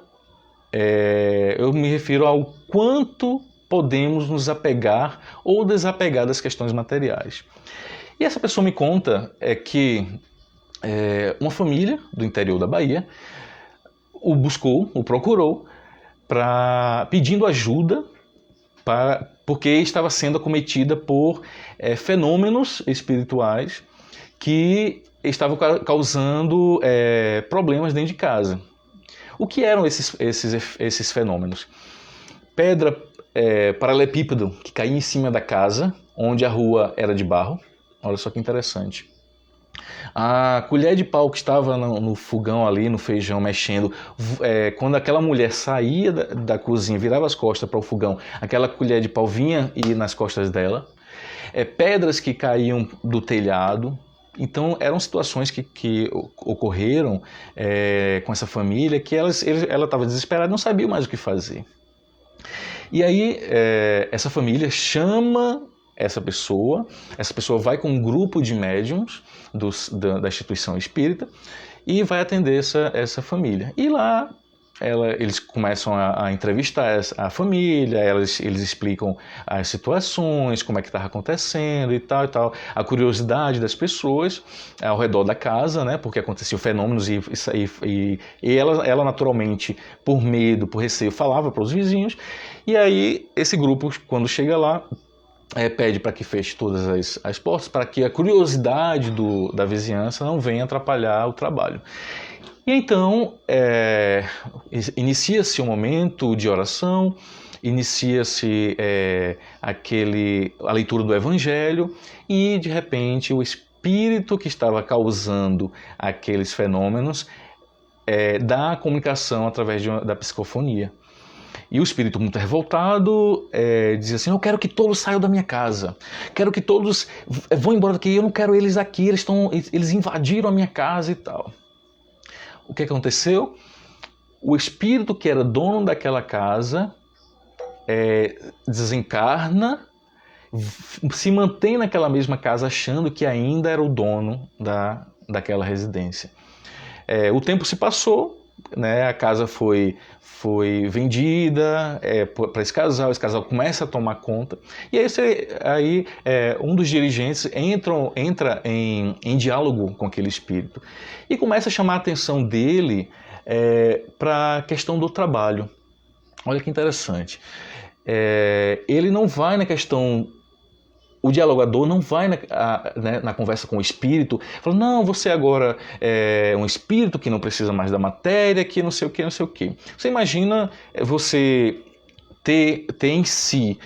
eu me refiro ao quanto podemos nos apegar ou desapegar das questões materiais. E essa pessoa me conta que uma família do interior da Bahia o procurou, pedindo ajuda, porque estava sendo acometida por fenômenos espirituais que estavam causando problemas dentro de casa. O que eram esses fenômenos? Pedra paralelepípedo que caía em cima da casa, onde a rua era de barro. Olha só que interessante. A colher de pau que estava no fogão ali, no feijão, mexendo, quando aquela mulher saía da cozinha, virava as costas para o fogão, aquela colher de pau vinha e nas costas dela. Pedras que caíam do telhado. Então eram situações que ocorreram com essa família, que ela estava desesperada, não sabia mais o que fazer. E aí essa família chama essa pessoa vai com um grupo de médiums da instituição espírita e vai atender essa família. E lá eles começam a entrevistar a família, eles explicam as situações, como é que estava acontecendo e tal, a curiosidade das pessoas ao redor da casa, né, porque aconteciam fenômenos e ela naturalmente, por medo, por receio, falava para os vizinhos. E aí esse grupo, quando chega lá, pede para que feche todas as portas, para que a curiosidade da vizinhança não venha atrapalhar o trabalho. E então inicia-se um momento de oração, inicia-se a leitura do Evangelho e, de repente, o espírito que estava causando aqueles fenômenos dá a comunicação através da psicofonia. E o espírito, muito revoltado, diz assim: eu quero que todos saiam da minha casa, quero que todos vão embora daqui, eu não quero eles aqui, eles invadiram a minha casa e tal. O que aconteceu? O espírito que era dono daquela casa desencarna, se mantém naquela mesma casa achando que ainda era o dono daquela residência. O tempo se passou, né, a casa foi vendida para esse casal começa a tomar conta, e aí um dos dirigentes entra em diálogo com aquele espírito e começa a chamar a atenção dele para a questão do trabalho. Olha que interessante. Ele não vai na questão... O dialogador não vai na conversa com o espírito, falando: não, você agora é um espírito que não precisa mais da matéria, que não sei o que, não sei o que. Você imagina você ter em si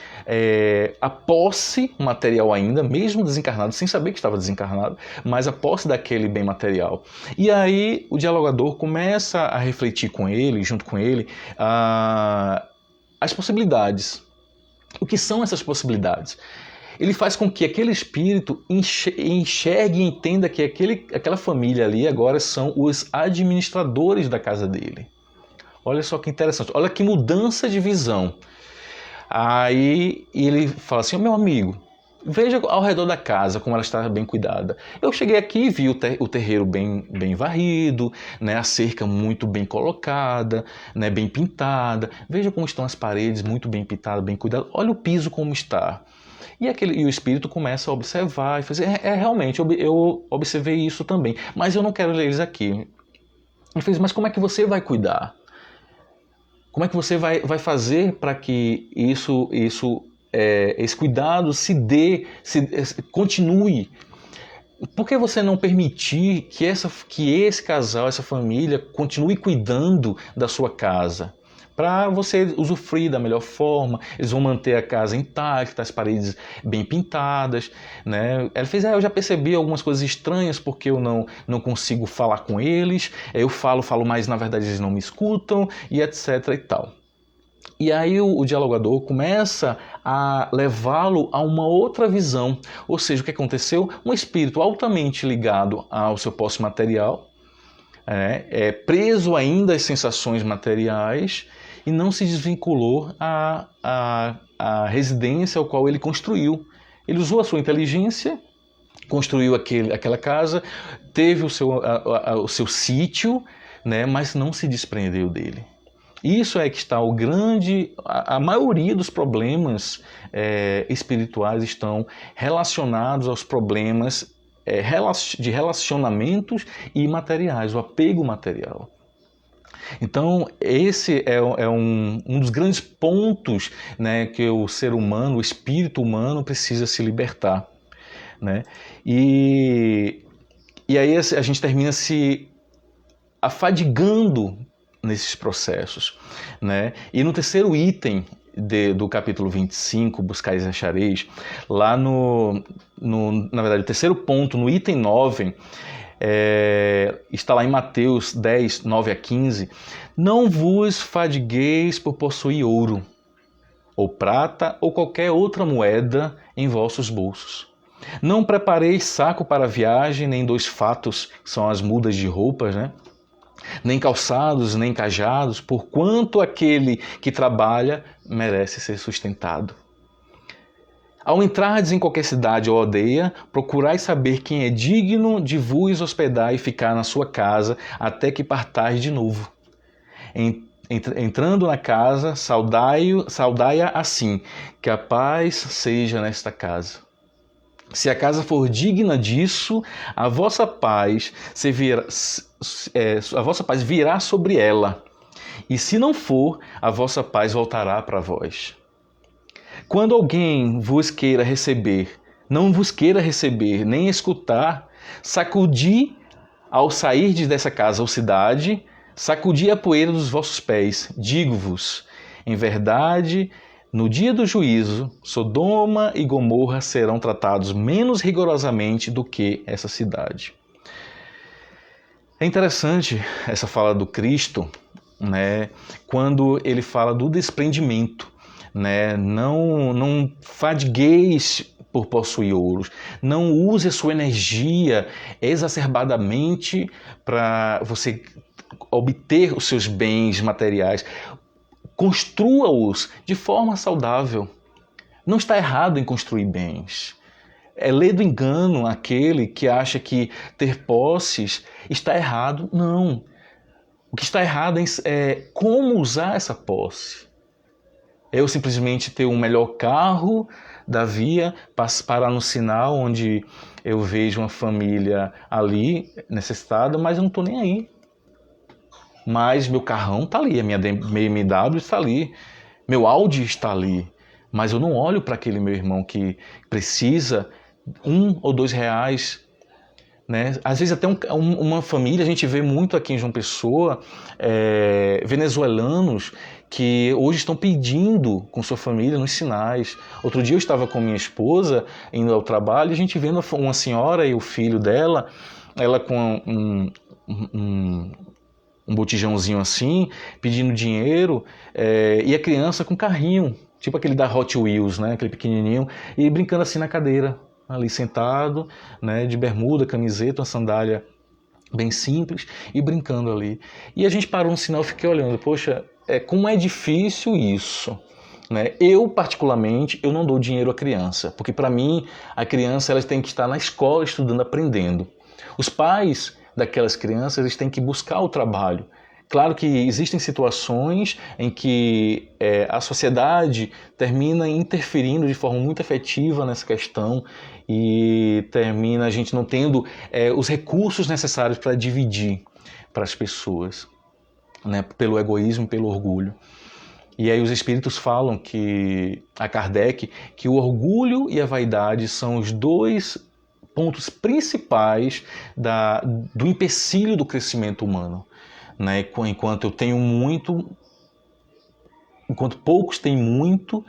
a posse material ainda, mesmo desencarnado, sem saber que estava desencarnado, mas a posse daquele bem material. E aí o dialogador começa a refletir com ele, junto com ele, as possibilidades. O que são essas possibilidades? Ele faz com que aquele espírito enxergue e entenda que aquela família ali agora são os administradores da casa dele. Olha só que interessante, olha que mudança de visão. Aí ele fala assim: meu amigo, veja ao redor da casa como ela está bem cuidada. Eu cheguei aqui e vi o terreiro bem varrido, né, a cerca muito bem colocada, né, bem pintada. Veja como estão as paredes muito bem pintadas, bem cuidadas. Olha o piso como está. E o espírito começa a observar e fazer: realmente, eu observei isso também, mas eu não quero eles aqui. Ele fez: mas como é que você vai cuidar? Como é que você vai fazer para que esse cuidado continue? Por que você não permitir que esse casal, essa família, continue cuidando da sua casa? Para você usufruir da melhor forma, eles vão manter a casa intacta, as paredes bem pintadas, né? Ela fez: eu já percebi algumas coisas estranhas porque eu não consigo falar com eles, eu falo, mas na verdade eles não me escutam, e etc e tal. E aí o dialogador começa a levá-lo a uma outra visão, ou seja, o que aconteceu? Um espírito altamente ligado ao seu posse material, preso ainda às sensações materiais, e não se desvinculou à residência ao qual ele construiu. Ele usou a sua inteligência, construiu aquela casa, teve o seu sítio, né, mas não se desprendeu dele. Isso é que está o grande... A maioria dos problemas espirituais estão relacionados aos problemas de relacionamentos e materiais, o apego material. Então, esse é um dos grandes pontos, né, que o ser humano, o espírito humano precisa se libertar, né? E aí a gente termina se afadigando nesses processos, né? E no terceiro item do capítulo 25, Buscais e Achareis, lá na verdade, o terceiro ponto, no item 9, está lá em Mateus 10, 9 a 15, não vos fadigueis por possuir ouro, ou prata, ou qualquer outra moeda em vossos bolsos. Não prepareis saco para a viagem, nem 2 fatos, que são as mudas de roupas, né? Nem calçados, nem cajados, porquanto aquele que trabalha merece ser sustentado. Ao entrardes em qualquer cidade ou aldeia, procurai saber quem é digno de vos hospedar e ficar na sua casa até que partais de novo. Entrando na casa, saudai-a assim, que a paz seja nesta casa. Se a casa for digna disso, a vossa paz virá sobre ela. E se não for, a vossa paz voltará para vós. Quando alguém vos queira receber, não vos queira receber, nem escutar, sacudi ao sairdes dessa casa ou cidade, sacudi a poeira dos vossos pés. Digo-vos, em verdade, no dia do juízo, Sodoma e Gomorra serão tratados menos rigorosamente do que essa cidade. É interessante essa fala do Cristo, né, quando ele fala do desprendimento, né, não fadigueis por possuir ouros, não use a sua energia exacerbadamente para você obter os seus bens materiais. Construa-os de forma saudável. Não está errado em construir bens. É lei do engano aquele que acha que ter posses está errado. Não. O que está errado é como usar essa posse. Eu simplesmente ter um melhor carro da via, parar no sinal onde eu vejo uma família ali necessitada, mas eu não estou nem aí. Mas meu carrão está ali, a minha BMW está ali, meu Audi está ali. Mas eu não olho para aquele meu irmão que precisa R$1 ou R$2, né? Às vezes até uma família, a gente vê muito aqui em João Pessoa, venezuelanos que hoje estão pedindo com sua família nos sinais. Outro dia eu estava com minha esposa indo ao trabalho, e a gente vendo uma senhora e o filho dela, ela com um botijãozinho assim, pedindo dinheiro, e a criança com carrinho, tipo aquele da Hot Wheels, né, aquele pequenininho, e brincando assim na cadeira, ali sentado, né, de bermuda, camiseta, uma sandália bem simples, e brincando ali. E a gente parou no sinal e fiquei olhando, poxa, como é difícil isso. Né? Eu, particularmente, eu não dou dinheiro à criança, porque para mim, a criança elas tem que estar na escola estudando, aprendendo. Os pais daquelas crianças eles têm que buscar o trabalho. Claro que existem situações em que a sociedade termina interferindo de forma muito efetiva nessa questão e termina a gente não tendo os recursos necessários para dividir para as pessoas, né, pelo egoísmo, pelo orgulho. E aí os espíritos falam a Kardec, que o orgulho e a vaidade são os 2 pontos principais do empecilho do crescimento humano. Né? Enquanto eu tenho muito, enquanto poucos têm muito,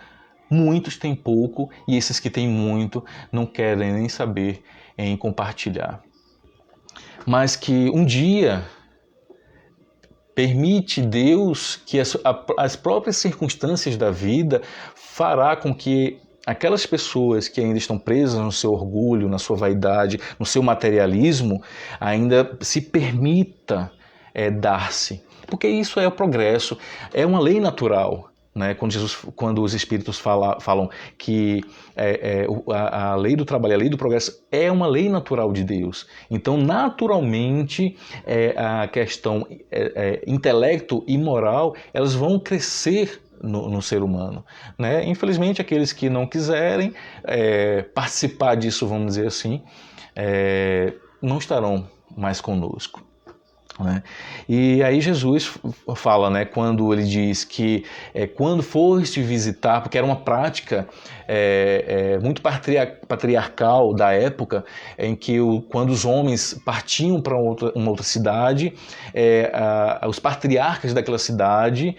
muitos têm pouco, e esses que têm muito não querem nem saber em compartilhar. Mas que um dia permite Deus que as próprias circunstâncias da vida fará com que aquelas pessoas que ainda estão presas no seu orgulho, na sua vaidade, no seu materialismo, ainda se permita dar-se. Porque isso é o progresso, é uma lei natural. né? Quando os espíritos falam que a lei do trabalho, a lei do progresso é uma lei natural de Deus. Então, naturalmente, a questão intelecto e moral, elas vão crescer no ser humano, né? Infelizmente, aqueles que não quiserem participar disso, vamos dizer assim, não estarão mais conosco, né? E aí Jesus fala, né, quando ele diz que quando foste visitar, porque era uma prática muito patriarcal da época, em que quando os homens partiam para uma outra cidade, os patriarcas daquela cidade,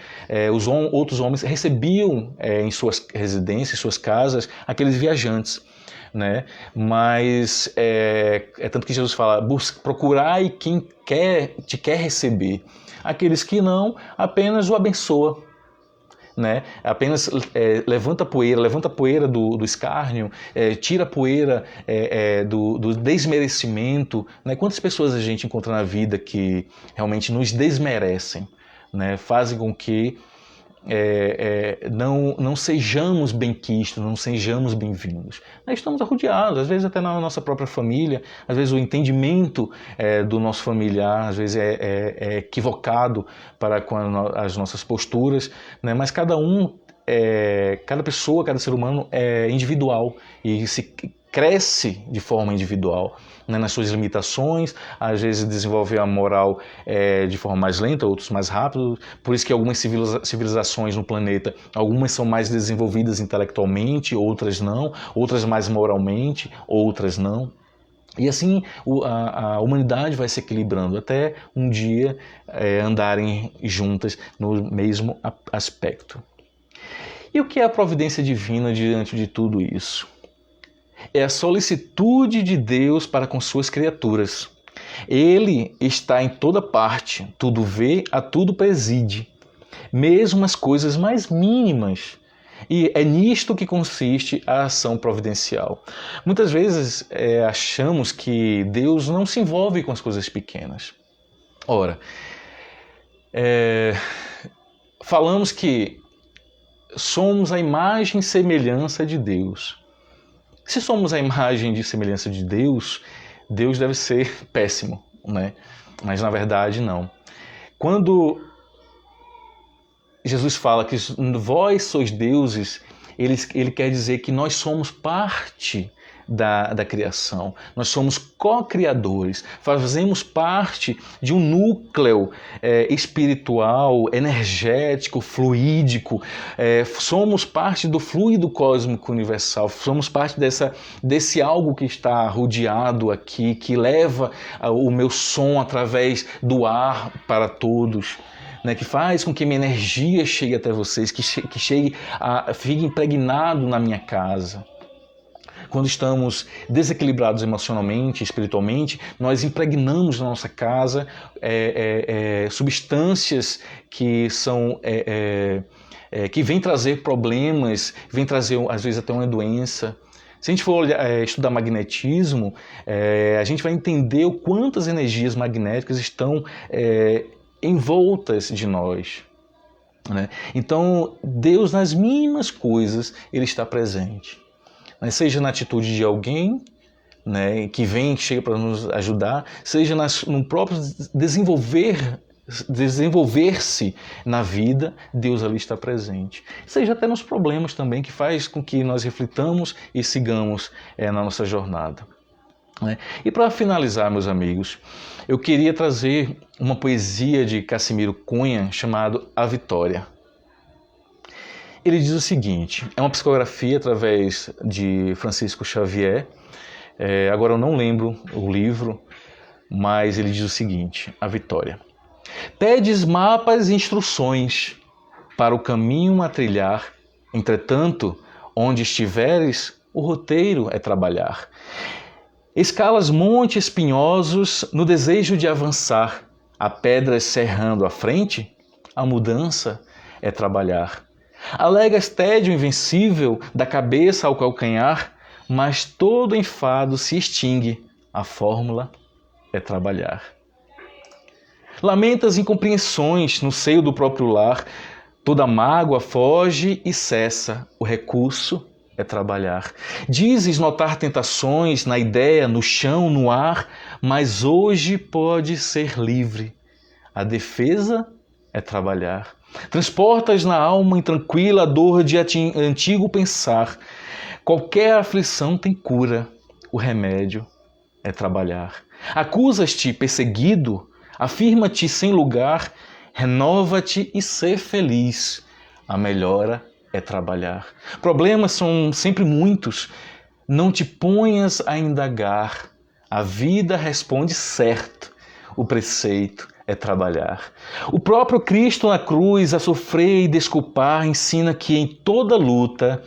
outros homens recebiam em suas residências, suas casas, aqueles viajantes, né? Mas tanto que Jesus fala: procurai quem te quer receber. Aqueles que não, apenas o abençoa, né? Apenas levanta a poeira do escárnio, tira a poeira do desmerecimento, né? Quantas pessoas a gente encontra na vida que realmente nos desmerecem, né? Fazem com que não sejamos bem-quistos, não sejamos bem-vindos. Nós estamos arrodeados, às vezes até na nossa própria família, às vezes o entendimento do nosso familiar, às vezes é equivocado para com as nossas posturas, né? Mas cada pessoa, cada ser humano é individual e se cresce de forma individual, né, nas suas limitações, às vezes desenvolve a moral de forma mais lenta, outros mais rápido. Por isso que algumas civilizações no planeta, algumas são mais desenvolvidas intelectualmente, outras não, outras mais moralmente, outras não. E assim a humanidade vai se equilibrando até um dia andarem juntas no mesmo aspecto. E o que é a providência divina diante de tudo isso? É a solicitude de Deus para com suas criaturas. Ele está em toda parte, tudo vê, a tudo preside, mesmo as coisas mais mínimas. E é nisto que consiste a ação providencial. Muitas vezes achamos que Deus não se envolve com as coisas pequenas. Ora, falamos que somos a imagem e semelhança de Deus. Se somos a imagem e semelhança de Deus, Deus deve ser péssimo, né? Mas na verdade não. Quando Jesus fala que vós sois deuses, ele quer dizer que nós somos parte da criação. Nós somos co-criadores, fazemos parte de um núcleo espiritual, energético, fluídico, somos parte do fluido cósmico universal, somos parte desse algo que está rodeado aqui, que leva o meu som através do ar para todos, né, que faz com que minha energia chegue até vocês, que fique impregnado na minha casa. Quando estamos desequilibrados emocionalmente, espiritualmente, nós impregnamos na nossa casa substâncias que que vêm trazer problemas, vêm trazer às vezes até uma doença. Se a gente for estudar magnetismo, a gente vai entender o quantas energias magnéticas estão envoltas de nós, né? Então, Deus, nas mínimas coisas, Ele está presente. Mas seja na atitude de alguém, né, que chega para nos ajudar, seja no próprio desenvolver-se na vida, Deus ali está presente. Seja até nos problemas também, que faz com que nós reflitamos e sigamos na nossa jornada, né? E para finalizar, meus amigos, eu queria trazer uma poesia de Cassimiro Cunha chamado A Vitória. Ele diz o seguinte, é uma psicografia através de Francisco Xavier, agora eu não lembro o livro, mas ele diz o seguinte, A Vitória. Pedes mapas e instruções para o caminho a trilhar, entretanto, onde estiveres, o roteiro é trabalhar. Escalas montes espinhosos no desejo de avançar, a pedras cerrando a frente, a mudança é trabalhar. Alegas tédio invencível da cabeça ao calcanhar, mas todo enfado se extingue, a fórmula é trabalhar. Lamentas incompreensões no seio do próprio lar, Toda mágoa foge e cessa, o recurso é trabalhar. Dizes notar tentações na ideia, no chão, no ar, mas hoje pode ser livre. A defesa é trabalhar. Transportas na alma intranquila a dor de antigo pensar. Qualquer aflição tem cura, o remédio é trabalhar. Acusas-te perseguido, afirma-te sem lugar, renova-te e ser feliz. A melhora é trabalhar. Problemas são sempre muitos, não te ponhas a indagar. A vida responde certo, o preceito é trabalhar. O próprio Cristo na cruz, a sofrer e desculpar, ensina que em toda luta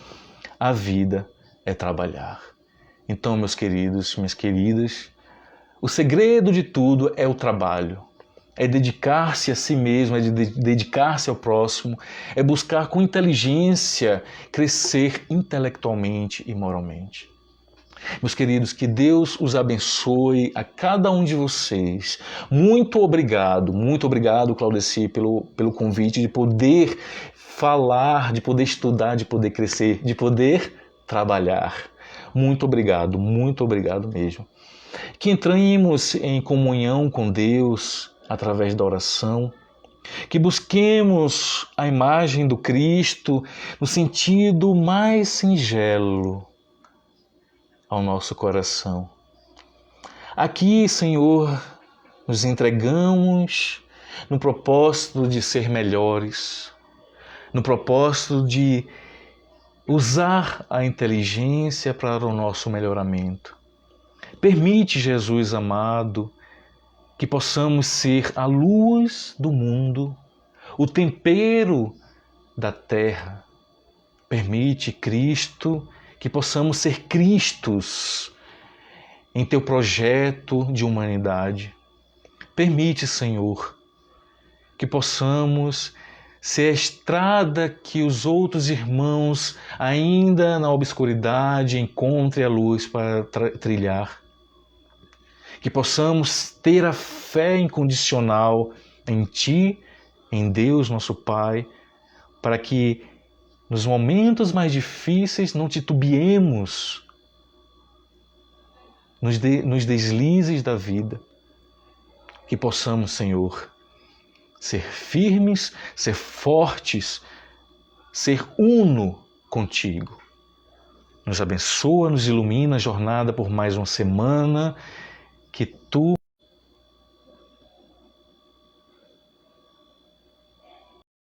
a vida é trabalhar. Então, meus queridos, minhas queridas, o segredo de tudo é o trabalho. É dedicar-se a si mesmo, é dedicar-se ao próximo, é buscar com inteligência crescer intelectualmente e moralmente. Meus queridos, que Deus os abençoe a cada um de vocês. Muito obrigado, Claudeci, pelo convite de poder falar, de poder estudar, de poder crescer, de poder trabalhar. Muito obrigado mesmo. Que entremos em comunhão com Deus através da oração, que busquemos a imagem do Cristo no sentido mais singelo ao nosso coração. Aqui, Senhor, nos entregamos no propósito de ser melhores, no propósito de usar a inteligência para o nosso melhoramento. Permite, Jesus amado, que possamos ser a luz do mundo, o tempero da terra. Permite, Cristo, que possamos ser Cristos em Teu projeto de humanidade. Permite, Senhor, que possamos ser a estrada que os outros irmãos, ainda na obscuridade, encontrem a luz para trilhar. Que possamos ter a fé incondicional em Ti, em Deus, nosso Pai, para que nos momentos mais difíceis não titubeemos nos deslizes da vida. Que possamos, Senhor, ser firmes, ser fortes, ser uno contigo. Nos abençoa, nos ilumina a jornada por mais uma semana. Que Tu